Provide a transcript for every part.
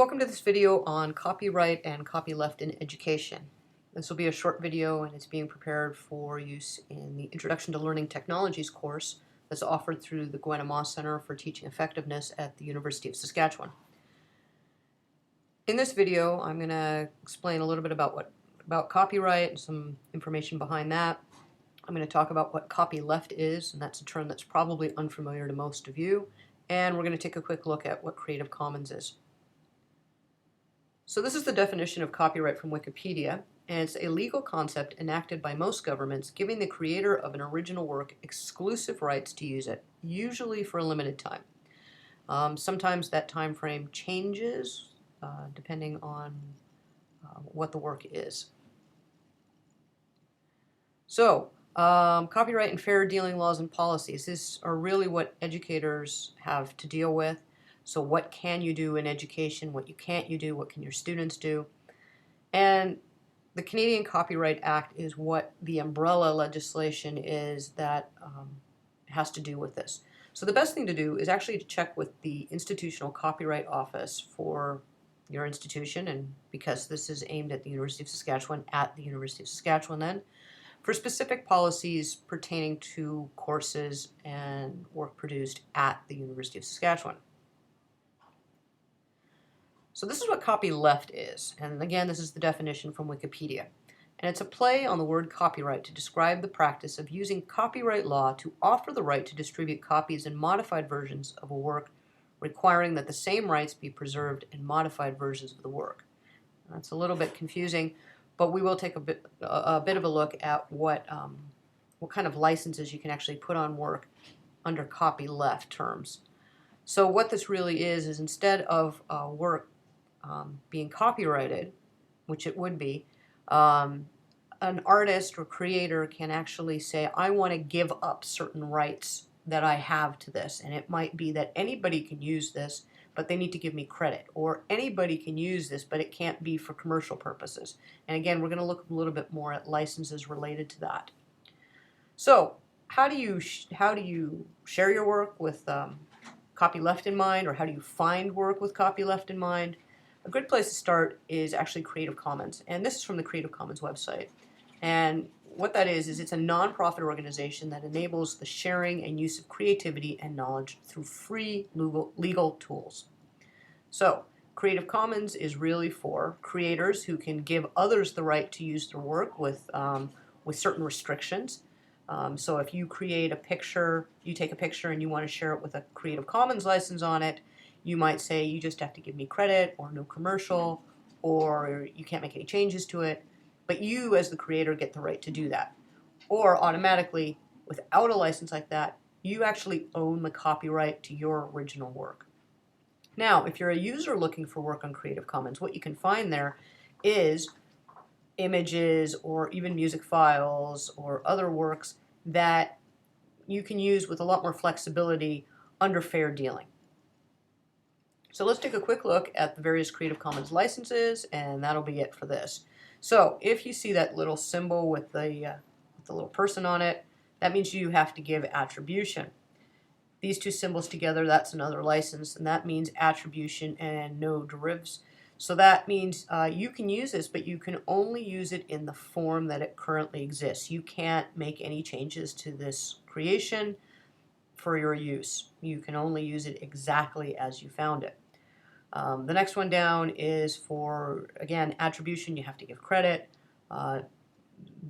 Welcome to this video on copyright and copyleft in education. This will be a short video and it's being prepared for use in the Introduction to Learning Technologies course that's offered through the Gwen Moss Center for Teaching Effectiveness at the University of Saskatchewan. In this video, I'm going to explain a little bit about copyright and some information behind that. I'm going to talk about what copyleft is, and that's a term that's probably unfamiliar to most of you. And we're going to take a quick look at what Creative Commons is. So this is the definition of copyright from Wikipedia, and it's a legal concept enacted by most governments giving the creator of an original work exclusive rights to use it, usually for a limited time. Sometimes that time frame changes depending on what the work is. So, copyright and fair dealing laws and policies. These are really what educators have to deal with. So what can you do in education, what you can't you do, what can your students do? And the Canadian Copyright Act is what the umbrella legislation is that has to do with this. So the best thing to do is actually to check with the Institutional Copyright Office for your institution, and because this is aimed at the University of Saskatchewan, then, for specific policies pertaining to courses and work produced at the University of Saskatchewan. So this is what copyleft is, and again, this is the definition from Wikipedia. And it's a play on the word copyright to describe the practice of using copyright law to offer the right to distribute copies and modified versions of a work, requiring that the same rights be preserved in modified versions of the work. That's a little bit confusing, but we will take a bit of a look at what kind of licenses you can actually put on work under copyleft terms. So what this really is instead of work being copyrighted, which it would be, an artist or creator can actually say, I want to give up certain rights that I have to this. And it might be that anybody can use this, but they need to give me credit. Or anybody can use this, but it can't be for commercial purposes. And again, we're going to look a little bit more at licenses related to that. So how do you share your work with copyleft in mind, or how do you find work with copyleft in mind? A good place to start is actually Creative Commons, and this is from the Creative Commons website. And what that is it's a non-profit organization that enables the sharing and use of creativity and knowledge through free legal tools. So Creative Commons is really for creators who can give others the right to use their work with certain restrictions. So if you create a picture, you take a picture and you want to share it with a Creative Commons license on it, you might say you just have to give me credit, or no commercial, or you can't make any changes to it, but you as the creator get the right to do that. Or automatically, without a license like that, you actually own the copyright to your original work. Now, if you're a user looking for work on Creative Commons, what you can find there is images or even music files or other works that you can use with a lot more flexibility under fair dealing. So let's take a quick look at the various Creative Commons licenses, and that'll be it for this. So if you see that little symbol with the little person on it, that means you have to give attribution. These two symbols together, that's another license, and that means attribution and no derivatives. So that means you can use this, but you can only use it in the form that it currently exists. You can't make any changes to this creation for your use. You can only use it exactly as you found it. The next one down is for, again, attribution. You have to give credit.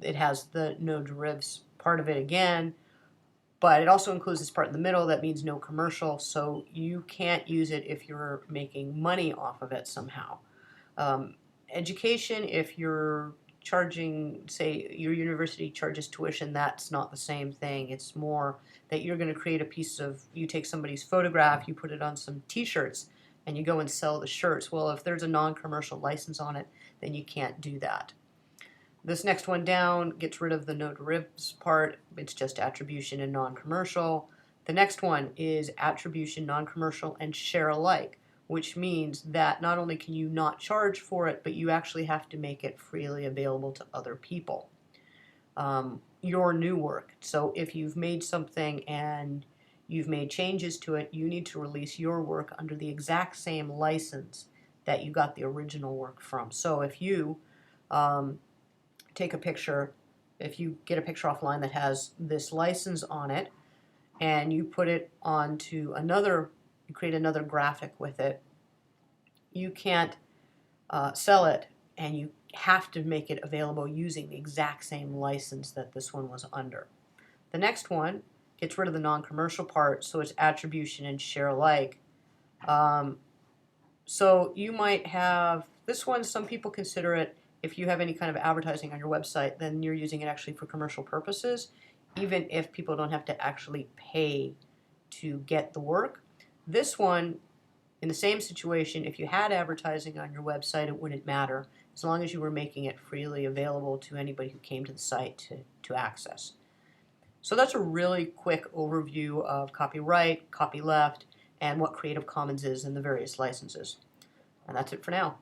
It has the no derivatives part of it again, but it also includes this part in the middle that means no commercial, so you can't use it if you're making money off of it somehow. Education, if you're charging, say your university charges tuition, that's not the same thing. It's more that you're going to create a piece of, you take somebody's photograph, you put it on some t-shirts, and you go and sell the shirts. Well, if there's a non-commercial license on it, then you can't do that. This next one down gets rid of the no derivatives part. It's just attribution and non-commercial. The next one is attribution, non-commercial, and share alike, which means that not only can you not charge for it, but you actually have to make it freely available to other people. Your new work. So if you've made something and you've made changes to it, you need to release your work under the exact same license that you got the original work from. So if you take a picture, if you get a picture offline that has this license on it, and you put it onto another, you create another graphic with it, you can't sell it, and you have to make it available using the exact same license that this one was under. The next one gets rid of the non-commercial part, so it's attribution and share alike. So you might have this one, some people consider it, if you have any kind of advertising on your website, then you're using it actually for commercial purposes, even if people don't have to actually pay to get the work. This one, in the same situation, if you had advertising on your website, it wouldn't matter, as long as you were making it freely available to anybody who came to the site to access. So that's a really quick overview of copyright, copyleft, and what Creative Commons is and the various licenses. And that's it for now.